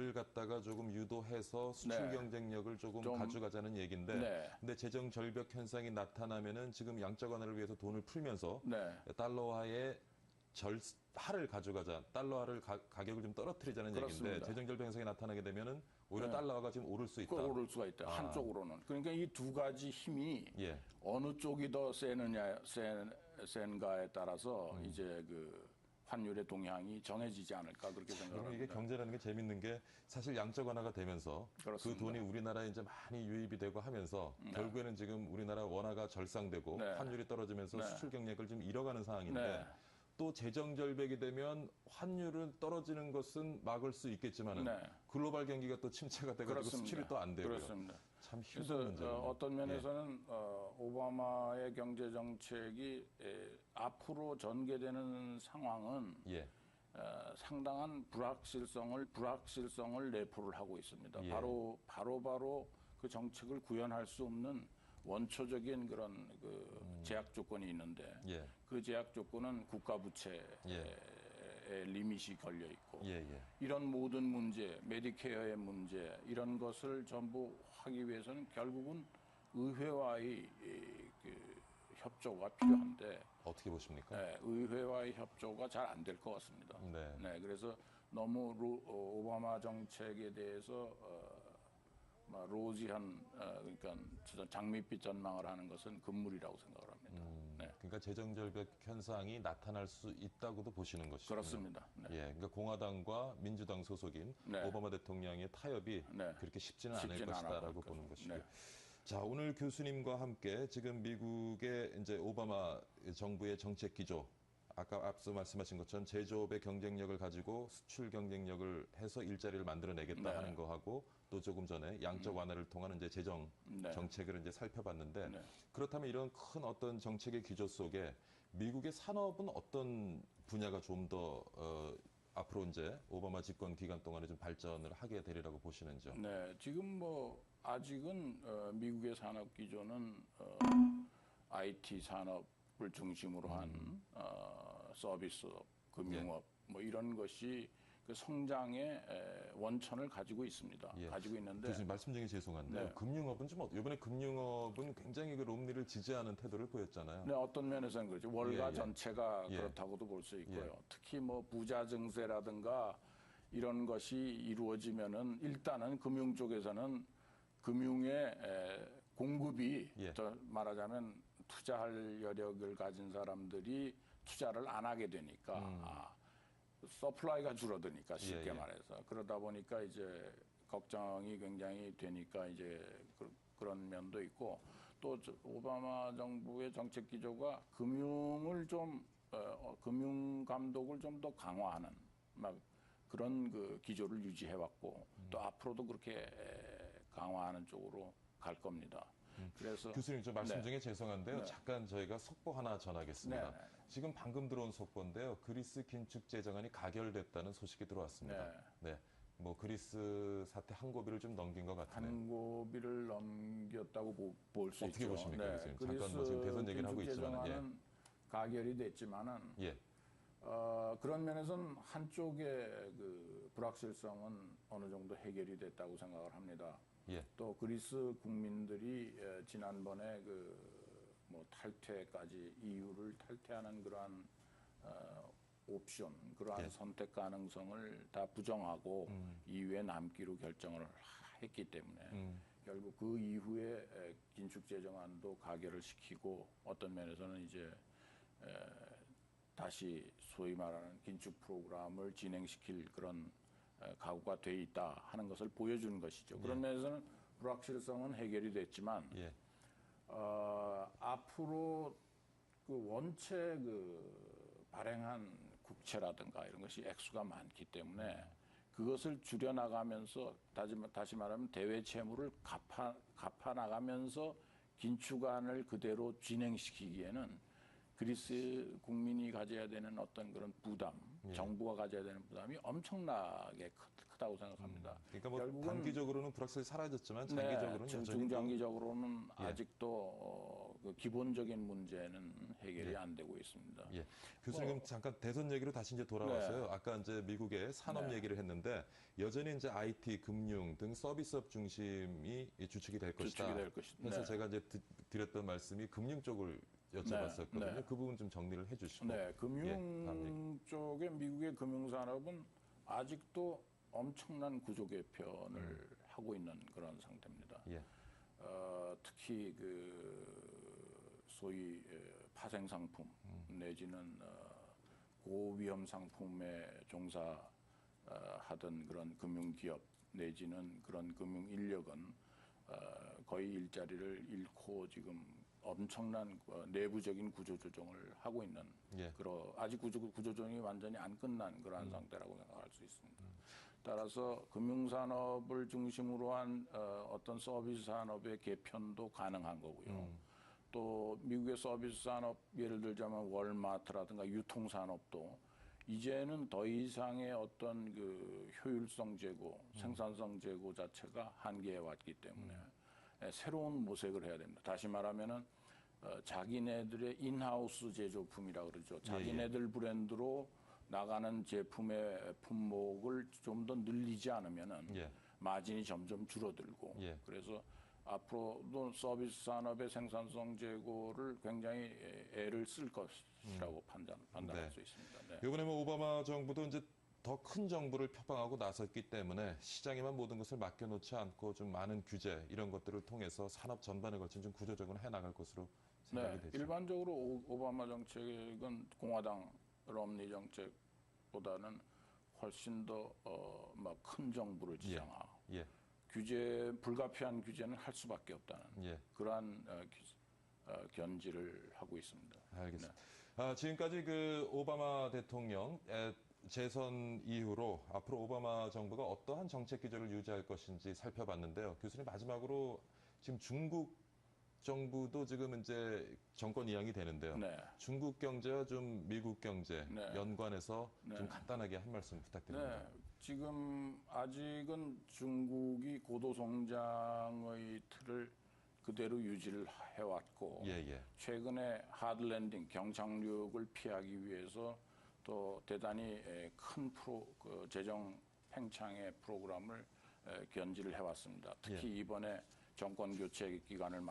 이를 갖다가 조금 유도해서 수출 네. 경쟁력을 조금 좀, 가져가자는 얘기인데, 네. 근데 재정 절벽 현상이 나타나면은 지금 양적 완화를 위해서 돈을 풀면서 네. 달러화의 할을 가져가자, 달러화를 가격을 좀 떨어뜨리자는 그렇습니다. 얘기인데, 재정 절벽 현상이 나타나게 되면은 오히려 네. 달러화가 지금 오를 수 있다. 오를 수가 있다. 한쪽으로는. 그러니까 이 두 가지 힘이 예. 어느 쪽이 더 센가에 따라서 이제 그 환율의 동향이 정해지지 않을까 그렇게 그럼 생각합니다. 이게 경제라는 게 재밌는 게 사실 양적 완화가 되면서 그렇습니다. 그 돈이 우리나라에 이제 많이 유입이 되고 하면서 결국에는 지금 우리나라 원화가 절상되고 네. 환율이 떨어지면서 네. 수출 경쟁력을 좀 잃어가는 상황인데 네. 또 재정 절벽이 되면 환율은 떨어지는 것은 막을 수 있겠지만은 네. 글로벌 경기가 또 침체가 돼가지고 그렇습니다. 수출이 또 안 되고요. 그렇습니다. 참 힘든 그래서 문제예요. 어떤 면에서는 오바마의 경제 정책이 앞으로 전개되는 상황은 예. 상당한 불확실성을 내포를 하고 있습니다. 예. 바로 그 정책을 구현할 수 없는 원초적인 그런 그 제약 조건이 있는데 예. 그 제약 조건은 국가 부채의 리밋이 걸려 있고 예, 예. 이런 모든 문제, 메디케어의 문제 이런 것을 전부 하기 위해서는 결국은 의회와의 그 협조가 필요한데 어떻게 보십니까? 네, 의회와의 협조가 잘 안 될 것 같습니다. 네. 그래서 너무 오바마 정책에 대해서 로지한 그러니까 장밋빛 전망을 하는 것은 금물이라고 생각을 합니다. 네. 그러니까 재정 절벽 현상이 나타날 수 있다고도 보시는 것이죠. 그렇습니다. 네. 예, 그러니까 공화당과 민주당 소속인 네. 오바마 대통령의 타협이 네. 그렇게 쉽지는 않을 쉽지는 것이다라고 않을 보는 것이고. 것이고요. 네. 자, 오늘 교수님과 함께 지금 미국의 이제 오바마 정부의 정책 기조, 아까 앞서 말씀하신 것처럼 제조업의 경쟁력을 가지고 수출 경쟁력을 해서 일자리를 만들어내겠다 네. 하는 거하고 또 조금 전에 양적 완화를 통한 이제 재정 네. 정책을 이제 살펴봤는데 네. 그렇다면 이런 큰 어떤 정책의 기조 속에 미국의 산업은 어떤 분야가 좀 더 앞으로 이제 오바마 집권 기간 동안에 좀 발전을 하게 되리라고 보시는지요? 네, 지금 아직은 미국의 산업 기조는 IT 산업을 중심으로 한 서비스업, 금융업 이런 것이 그 성장의 원천을 가지고 있습니다. 예. 가지고 있는데 교수님 말씀 중에 죄송한데요. 네. 금융업은 좀 이번에 금융업은 굉장히 그 롬니를 지지하는 태도를 보였잖아요. 네, 어떤 면에서는 그렇죠. 월가 예. 전체가 예. 그렇다고도 볼 수 있고요. 예. 특히 부자 증세라든가 이런 것이 이루어지면은 일단은 금융 쪽에서는 금융의 공급이 예. 더 말하자면 투자할 여력을 가진 사람들이 투자를 안 하게 되니까 서플라이가 줄어드니까 쉽게 예. 말해서 그러다 보니까 이제 걱정이 굉장히 되니까 이제 그런 면도 있고 또 오바마 정부의 정책 기조가 금융을 금융 감독을 좀 더 강화하는 그런 그 기조를 유지해 왔고 또 앞으로도 그렇게 강화하는 쪽으로 갈 겁니다. 그래서 교수님 저 말씀 네. 중에 죄송한데요. 네. 잠깐 저희가 속보 하나 전하겠습니다. 네. 지금 방금 들어온 속보인데요. 그리스 긴축 재정안이 가결됐다는 소식이 들어왔습니다. 네. 그리스 사태 한 고비를 좀 넘긴 것 같네요. 한 고비를 넘겼다고 볼 수 있죠. 어떻게 보십니까, 교수님? 잠깐 그리스 지금 대선 얘기를 하고 있지만, 재정안은 가결이 됐지만은 예. 그런 면에서는 한쪽의 그 불확실성은 어느 정도 해결이 됐다고 생각을 합니다. 예. 또 그리스 국민들이 지난번에 탈퇴까지 EU를 탈퇴하는 그러한 옵션, 그러한 예. 선택 가능성을 다 부정하고 EU에 남기로 결정을 했기 때문에 결국 그 이후에 긴축 재정안도 가결을 시키고 어떤 면에서는 이제 다시 소위 말하는 긴축 프로그램을 진행시킬 그런 각오가 돼 있다 하는 것을 보여주는 것이죠. 그런 면에서는 불확실성은 해결이 됐지만 예. 앞으로 그 원체 발행한 국채라든가 이런 것이 액수가 많기 때문에 그것을 줄여나가면서 다시 말하면 대외 채무를 갚아 나가면서 긴축안을 그대로 진행시키기에는 그리스 국민이 가져야 되는 어떤 그런 부담, 정부가 가져야 되는 부담이 엄청나게 크다고 생각합니다. 그러니까 결국은 단기적으로는 불확실이 사라졌지만 장기적으로는 여전히 중장기적으로는 아직도 그 기본적인 문제는 해결이 예. 안 되고 있습니다. 예. 교수님 잠깐 대선 얘기로 다시 이제 돌아와서요. 네. 아까 이제 미국의 산업 네. 얘기를 했는데 여전히 이제 IT, 금융 등 서비스업 중심이 이 주축이 될 것이다. 주축이 될 것이다. 해서 네. 제가 이제 드렸던 말씀이 금융 쪽을 여쭤봤었거든요. 네. 네. 그 부분 좀 정리를 해주시고. 네, 금융 다음 얘기. 쪽에 미국의 금융산업은 아직도 엄청난 구조 개편을 하고 있는 그런 상태입니다. 예. 특히 소위 파생 상품 내지는 고위험 상품에 종사하던 그런 금융기업 내지는 그런 금융 인력은 거의 일자리를 잃고 지금 엄청난 내부적인 구조조정을 하고 있는 예. 아직 구조조정이 완전히 안 끝난 그러한 상태라고 생각할 수 있습니다. 따라서 금융산업을 중심으로 한 어떤 서비스 산업의 개편도 가능한 거고요. 또 미국의 서비스 산업 예를 들자면 월마트라든가 유통산업도 이제는 더 이상의 어떤 그 효율성 제고, 생산성 제고 자체가 한계에 왔기 때문에 새로운 모색을 해야 됩니다. 다시 말하면은 자기네들의 인하우스 제조품이라고 그러죠. 자기네들 브랜드로 나가는 제품의 품목을 좀 더 늘리지 않으면은 예. 마진이 점점 줄어들고 예. 그래서 앞으로도 서비스 산업의 생산성 제고를 굉장히 애를 쓸 것이라고 판단할 네. 수 있습니다. 네. 이번에 뭐 오바마 정부도 이제 더 큰 정부를 표방하고 나섰기 때문에 시장에만 모든 것을 맡겨놓지 않고 좀 많은 규제 이런 것들을 통해서 산업 전반에 걸친 좀 구조적으로 해나갈 것으로 생각이 되죠. 일반적으로 오바마 정책은 공화당 럼니 정책보다는 훨씬 더 큰 정부를 지향하고 예. 불가피한 규제는 할 수밖에 없다는 예. 그러한 견지를 하고 있습니다. 알겠습니다. 지금까지 그 오바마 대통령 재선 이후로 앞으로 오바마 정부가 어떠한 정책 기조를 유지할 것인지 살펴봤는데요. 교수님 마지막으로 지금 중국 정부도 지금 이제 정권 이양이 되는데요. 네. 중국 경제와 좀 미국 경제 네. 연관해서 네. 좀 간단하게 한 말씀 부탁드립니다. 네, 지금 아직은 중국이 고도 성장의 틀을 그대로 유지를 해왔고 예. 최근에 하드랜딩 경착륙을 피하기 위해서 또 대단히 큰 재정 팽창의 프로그램을 견지를 해왔습니다. 특히 이번에 정권 교체 기간을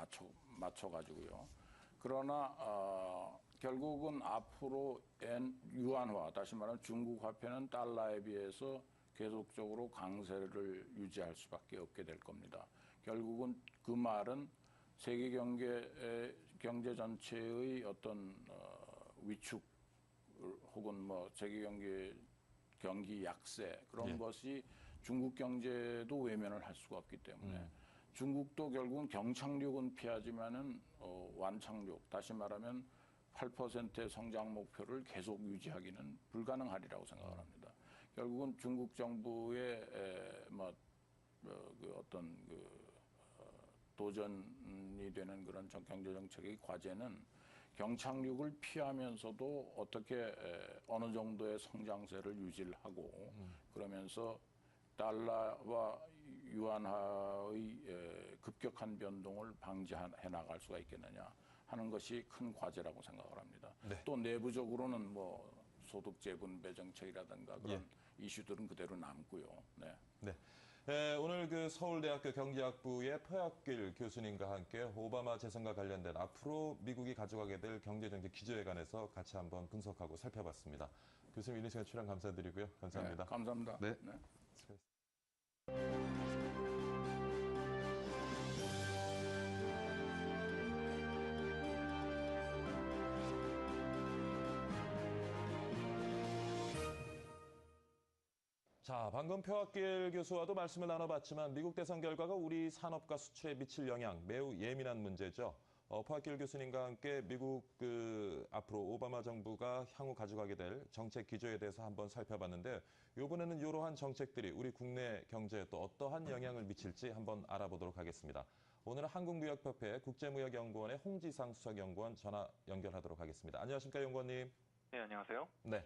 맞춰가지고요. 그러나 결국은 앞으로 유한화, 다시 말하면 중국 화폐는 달러에 비해서 계속적으로 강세를 유지할 수밖에 없게 될 겁니다. 결국은 그 말은 세계 경제 전체의 어떤 위축 혹은 뭐 세계 경기 약세 그런 것이 중국 경제도 외면을 할 수가 없기 때문에 중국도 결국은 경착륙은 피하지만은 완착륙, 다시 말하면 8%의 성장 목표를 계속 유지하기는 불가능하리라고 생각을 합니다. 결국은 중국 정부의 도전이 되는 그런 경제 정책의 과제는 경착륙을 피하면서도 어떻게 어느 정도의 성장세를 유지를 하고 그러면서 달러와 유한화의 급격한 변동을 방지해 나갈 수가 있겠느냐 하는 것이 큰 과제라고 생각을 합니다. 네. 또 내부적으로는 뭐 소득 재분배 정책이라든가 그런 이슈들은 그대로 남고요. 네. 오늘 그 서울대학교 경제학부의 표학길 교수님과 함께 오바마 재선과 관련된 앞으로 미국이 가져가게 될 경제정책 기조에 관해서 같이 한번 분석하고 살펴봤습니다. 교수님 이른 시간 출연 감사드리고요. 감사합니다. 네, 감사합니다. 네. 네. 자, 방금 표학길 교수와도 말씀을 나눠봤지만 미국 대선 결과가 우리 산업과 수출에 미칠 영향 매우 예민한 문제죠. 표학길 교수님과 함께 미국 앞으로 오바마 정부가 향후 가져가게 될 정책 기조에 대해서 한번 살펴봤는데 이번에는 이러한 정책들이 우리 국내 경제에 또 어떠한 영향을 미칠지 한번 알아보도록 하겠습니다. 오늘은 한국무역협회 국제무역연구원의 홍지상 수석연구원 전화 연결하도록 하겠습니다. 안녕하십니까, 연구원님. 네, 안녕하세요. 네.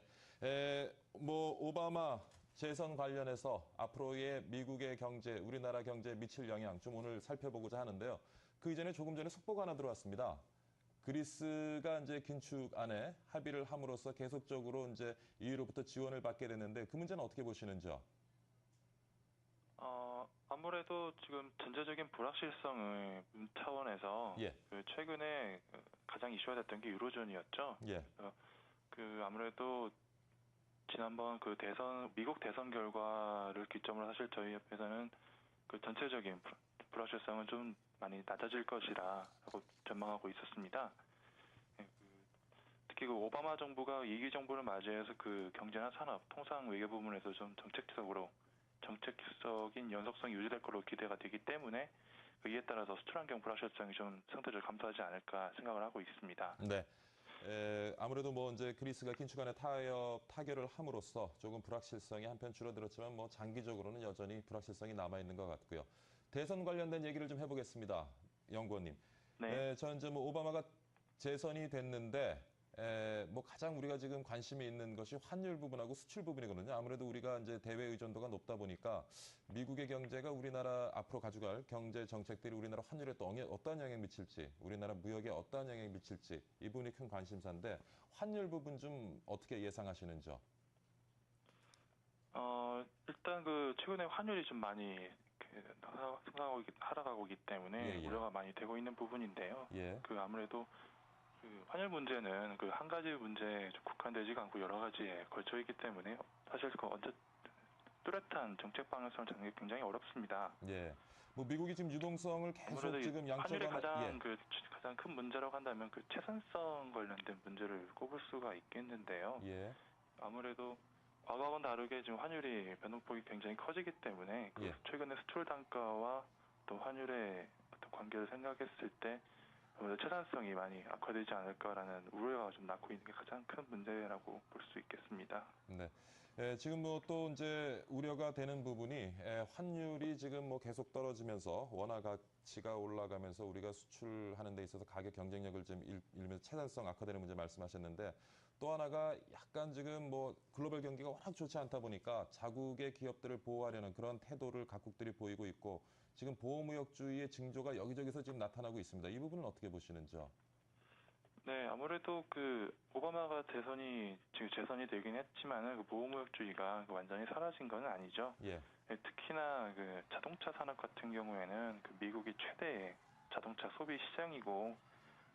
오바마 재선 관련해서 앞으로의 미국의 경제, 우리나라 경제에 미칠 영향 좀 오늘 살펴보고자 하는데요. 그 이전에 조금 전에 속보가 하나 들어왔습니다. 그리스가 이제 긴축 안에 합의를 함으로써 계속적으로 이제 EU로부터 지원을 받게 됐는데 그 문제는 어떻게 보시는지요? 아무래도 지금 전체적인 불확실성의 차원에서 예, 그 최근에 가장 이슈가 됐던 게 유로존이었죠. 예, 그 아무래도 지난번 그 미국 대선 결과를 기점으로 사실 저희 협회에서는 그 전체적인 불확실성은 좀 많이 낮아질 것이라고 전망하고 있었습니다. 예, 특히 그 오바마 정부가 2기 정부를 맞이해서 그 경제나 산업, 통상 외교 부문에서 좀 정책적인 연속성이 유지될 걸로 기대가 되기 때문에 이에 따라서 수출 환경 불확실성이 좀 상대적으로 감소하지 않을까 생각을 하고 있습니다. 네. 아무래도 뭐 이제 그리스가 긴축 안에 타결을 함으로써 조금 불확실성이 한편 줄어들었지만 뭐 장기적으로는 여전히 불확실성이 남아 있는 것 같고요. 대선 관련된 얘기를 좀 해보겠습니다, 연구원님. 네. 저 이제 뭐 오바마가 재선이 됐는데 뭐 가장 우리가 지금 관심이 있는 것이 환율 부분하고 수출 부분이거든요. 아무래도 우리가 이제 대외 의존도가 높다 보니까 미국의 경제가 우리나라 앞으로 가져갈 경제 정책들이 우리나라 환율에 또 어떠한 영향을 미칠지, 우리나라 무역에 어떠한 영향을 미칠지 이 부분이 큰 관심사인데 환율 부분 좀 어떻게 예상하시는지요? 일단 그 최근에 환율이 좀 많이 하락하고 있기 때문에 예, 예, 우려가 많이 되고 있는 부분인데요. 예, 그 아무래도 그 환율 문제는 그 한 가지 문제에 좀 국한되지가 않고 여러 가지에 걸쳐 있기 때문에 사실 그 뚜렷한 정책 방향성을 잡는 게 굉장히 어렵습니다. 예. 뭐 미국이 지금 유동성을 계속 아무래도 이 지금 양적 환율의 완화, 예, 가장 큰 문제라고 한다면 그 채산성 관련된 문제를 꼽을 수가 있겠는데요. 예, 아무래도 과거와는 다르게 지금 환율이 변동폭이 굉장히 커지기 때문에 그 예. 최근에 수출 단가와 또 환율의 어떤 관계를 생각했을 때 아무래도 채산성이 많이 악화되지 않을까라는 우려가 좀 낳고 있는 게 가장 큰 문제라고 볼 수 있겠습니다. 네. 지금 뭐 또 이제 우려가 되는 부분이 환율이 지금 뭐 계속 떨어지면서 원화 가치가 올라가면서 우리가 수출하는 데 있어서 가격 경쟁력을 좀 잃으면서 채산성 악화되는 문제 말씀하셨는데 또 하나가 약간 지금 뭐 글로벌 경기가 워낙 좋지 않다 보니까 자국의 기업들을 보호하려는 그런 태도를 각국들이 보이고 있고 지금 보호무역주의의 징조가 여기저기서 지금 나타나고 있습니다. 이 부분은 어떻게 보시는지요? 네, 아무래도 그 오바마가 지금 재선이 되긴 했지만은 그 보호무역주의가 완전히 사라진 건 아니죠. 예, 네, 특히나 그 자동차 산업 같은 경우에는 그 미국이 최대의 자동차 소비 시장이고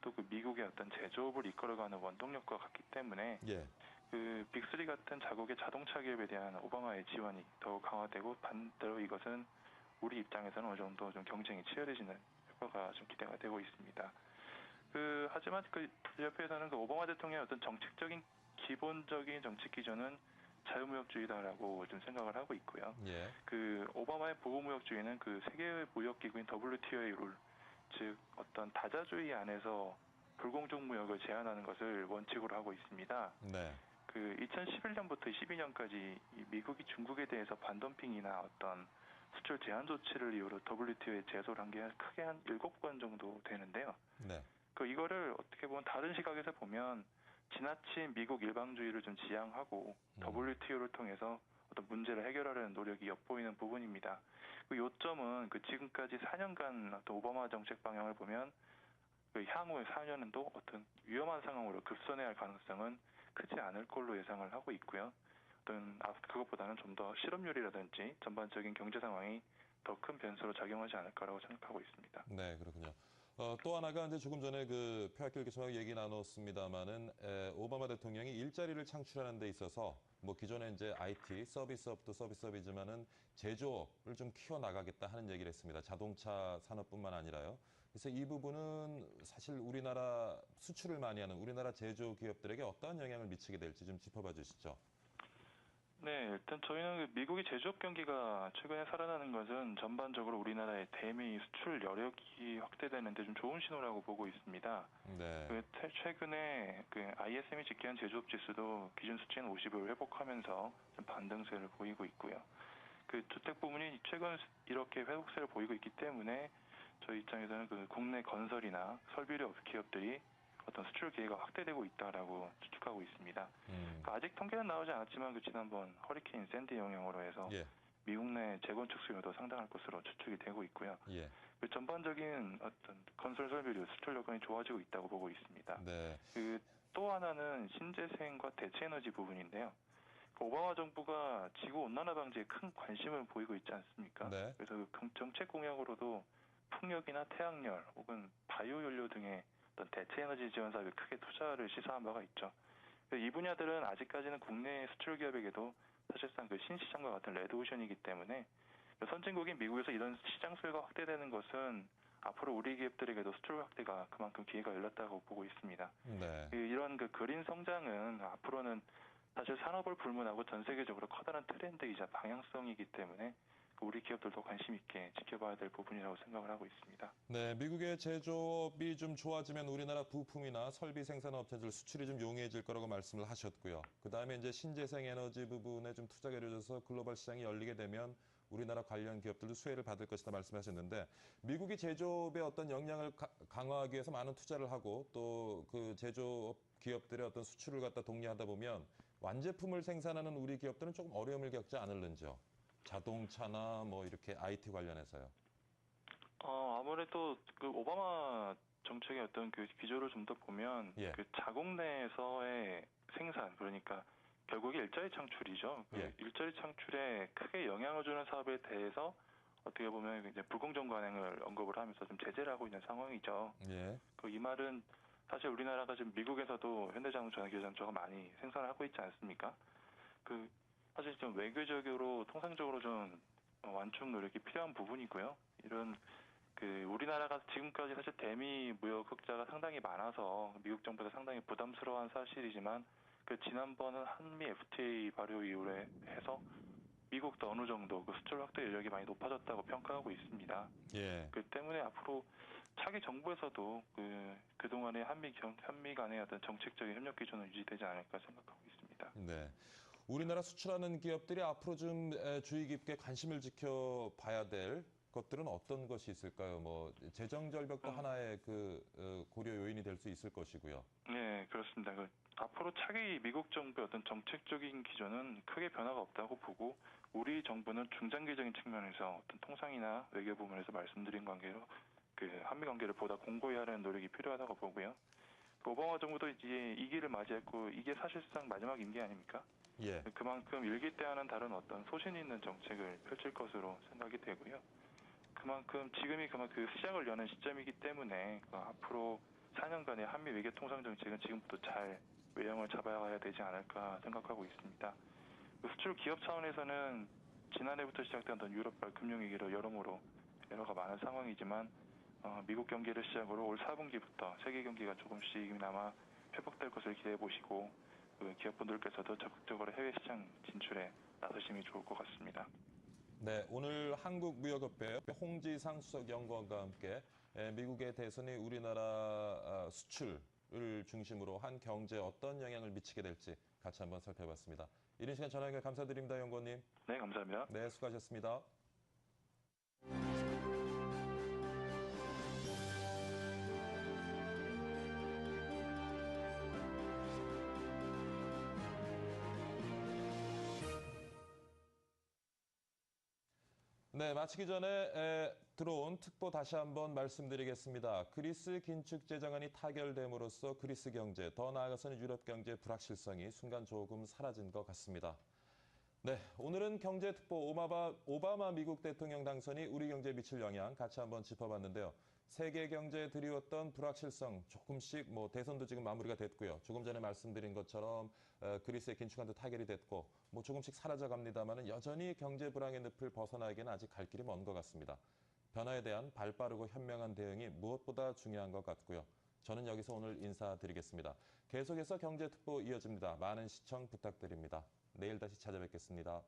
또 그 미국의 어떤 제조업을 이끌어가는 원동력과 같기 때문에 예, 그 빅3 같은 자국의 자동차 기업에 대한 오바마의 지원이 더욱 강화되고 반대로 이것은 우리 입장에서는 어느 정도 좀 경쟁이 치열해지는 효과가 좀 기대가 되고 있습니다. 하지만 그 옆에서는 그 오바마 대통령의 어떤 기본적인 정책 기조는 자유무역주의다라고 좀 생각을 하고 있고요. 예, 그 오바마의 보호무역주의는 그 세계 무역기구인 WTO의 룰, 즉 어떤 다자주의 안에서 불공정 무역을 제한하는 것을 원칙으로 하고 있습니다. 네, 그 2011년부터 12년까지 미국이 중국에 대해서 반덤핑이나 어떤 수출 제한 조치를 이유로 WTO에 제소를 한 게 크게 한 7건 정도 되는데요. 네, 이거를 어떻게 보면 다른 시각에서 보면 지나친 미국 일방주의를 좀 지향하고 WTO를 통해서 어떤 문제를 해결하려는 노력이 엿보이는 부분입니다. 그 요점은 그 지금까지 4년간 어떤 오바마 정책 방향을 보면 그 향후의 4년도 어떤 위험한 상황으로 급선해야 할 가능성은 크지 않을 걸로 예상을 하고 있고요. 그것보다는 좀 더 실업률이라든지 전반적인 경제 상황이 더 큰 변수로 작용하지 않을까라고 생각하고 있습니다. 네, 그렇군요. 또 하나가 이제 조금 전에 그 표학길 교수님하고 얘기 나눴습니다마는 오바마 대통령이 일자리를 창출하는 데 있어서 뭐 기존에 이제 IT 서비스업도 서비스업이지만은 제조업을 좀 키워나가겠다 하는 얘기를 했습니다. 자동차 산업뿐만 아니라요. 그래서 이 부분은 사실 우리나라 수출을 많이 하는 우리나라 제조 기업들에게 어떠한 영향을 미치게 될지 좀 짚어봐 주시죠. 네, 일단 저희는 그 미국의 제조업 경기가 최근에 살아나는 것은 전반적으로 우리나라의 대미 수출 여력이 확대되는 데 좀 좋은 신호라고 보고 있습니다. 네, 최근에 그 ISM이 집계한 제조업 지수도 기준 수치인 50을 회복하면서 좀 반등세를 보이고 있고요. 그 주택 부문이 최근 이렇게 회복세를 보이고 있기 때문에 저희 입장에서는 그 국내 건설이나 설비료 기업들이 어떤 수출 기회가 확대되고 있다라고 추측하고 있습니다. 음, 아직 통계는 나오지 않았지만 그 지난번 허리케인 샌디 영향으로 해서 예, 미국 내 재건축 수요도 상당할 것으로 추측이 되고 있고요. 예. 그 전반적인 어떤 건설 설비류 수출 여건이 좋아지고 있다고 보고 있습니다. 네. 그 또 하나는 신재생과 대체에너지 부분인데요. 그 오바마 정부가 지구 온난화 방지에 큰 관심을 보이고 있지 않습니까? 네. 그래서 그 정책 공약으로도 풍력이나 태양열 혹은 바이오 연료 등의 어떤 대체 에너지 지원 사업에 크게 투자를 시사한 바가 있죠. 이 분야들은 아직까지는 국내 수출 기업에게도 사실상 그 신시장과 같은 레드오션이기 때문에 선진국인 미국에서 이런 시장 수요가 확대되는 것은 앞으로 우리 기업들에게도 수출 확대가 그만큼 기회가 열렸다고 보고 있습니다. 네. 이런 그 그린 성장은 앞으로는 사실 산업을 불문하고 전 세계적으로 커다란 트렌드이자 방향성이기 때문에 우리 기업들도 관심 있게 지켜봐야 될 부분이라고 생각을 하고 있습니다. 네, 미국의 제조업이 좀 좋아지면 우리나라 부품이나 설비 생산 업체들 수출이 좀 용이해질 거라고 말씀을 하셨고요. 그다음에 이제 신재생 에너지 부분에 좀 투자가 이루어져서 글로벌 시장이 열리게 되면 우리나라 관련 기업들도 수혜를 받을 것이다 말씀하셨는데 미국이 제조업의 어떤 역량을 강화하기 위해서 많은 투자를 하고 또 그 제조업 기업들의 어떤 수출을 갖다 독려하다 보면 완제품을 생산하는 우리 기업들은 조금 어려움을 겪지 않을는지요. 자동차나 뭐 이렇게 IT 관련해서요. 아무래도 그 오바마 정책의 어떤 그 기조를 좀 더 보면 예. 그 자국 내에서의 생산 그러니까 결국에 일자리 창출이죠. 그 예. 일자리 창출에 크게 영향을 주는 사업에 대해서 어떻게 보면 이제 불공정 관행을 언급을 하면서 좀 제재를 하고 있는 상황이죠. 예. 이 말은 사실 우리나라가 지금 미국에서도 현대자동차나 기아자동차가 많이 생산을 하고 있지 않습니까? 사실 좀 외교적으로 통상적으로 좀 완충 노력이 필요한 부분이고요. 이런 우리나라가 지금까지 사실 대미 무역 흑자가 상당히 많아서 미국 정부에서 상당히 부담스러워한 사실이지만 지난번은 한미 FTA 발효 이후에 해서 미국도 어느 정도 수출 확대 여력이 많이 높아졌다고 평가하고 있습니다. 예. 때문에 앞으로 차기 정부에서도 그동안의 한미 간의 어떤 정책적인 협력 기조는 유지되지 않을까 생각하고 있습니다. 네. 우리나라 수출하는 기업들이 앞으로 좀 주의 깊게 관심을 지켜봐야 될 것들은 어떤 것이 있을까요? 뭐 재정 절벽도 하나의 고려 요인이 될 수 있을 것이고요. 네, 그렇습니다. 앞으로 차기 미국 정부의 어떤 정책적인 기조는 크게 변화가 없다고 보고 우리 정부는 중장기적인 측면에서 어떤 통상이나 외교 부문에서 말씀드린 관계로 한미 관계를 보다 공고히 하려는 노력이 필요하다고 보고요. 오바마 정부도 이제 이 기를 맞이했고 이게 사실상 마지막 임기 아닙니까? 예. 그만큼 일기 때와는 다른 어떤 소신 있는 정책을 펼칠 것으로 생각이 되고요. 그만큼 지금이 그 시작을 여는 시점이기 때문에 앞으로 4년간의 한미 외교 통상 정책은 지금부터 잘 외형을 잡아야 되지 않을까 생각하고 있습니다. 수출 기업 차원에서는 지난해부터 시작된 어떤 유럽발 금융위기로 여러모로 에러가 많은 상황이지만 미국 경기를 시작으로 올 4분기부터 세계 경기가 조금씩이나마 회복될 것을 기대해 보시고 기업분들께서도 적극적으로 해외 시장 진출에 나서시면 좋을 것 같습니다. 네, 오늘 한국무역협회 홍지상 수석연구원과 함께 미국의 대선이 우리나라 수출을 중심으로 한 경제에 어떤 영향을 미치게 될지 같이 한번 살펴봤습니다. 이른 시간 전화 연결 감사드립니다, 연구원님. 네, 감사합니다. 네, 수고하셨습니다. 네, 마치기 전에 들어온 특보 다시 한번 말씀드리겠습니다. 그리스 긴축 재정안이 타결됨으로써 그리스 경제, 더 나아가서는 유럽 경제의 불확실성이 순간 조금 사라진 것 같습니다. 네, 오늘은 경제특보 오바마 미국 대통령 당선이 우리 경제에 미칠 영향 같이 한번 짚어봤는데요. 세계 경제에 드리웠던 불확실성 조금씩 대선도 지금 마무리가 됐고요. 조금 전에 말씀드린 것처럼 그리스의 긴축안도 타결이 됐고 조금씩 사라져갑니다만은 여전히 경제 불황의 늪을 벗어나기에는 아직 갈 길이 먼 것 같습니다. 변화에 대한 발빠르고 현명한 대응이 무엇보다 중요한 것 같고요. 저는 여기서 오늘 인사드리겠습니다. 계속해서 경제특보 이어집니다. 많은 시청 부탁드립니다. 내일 다시 찾아뵙겠습니다.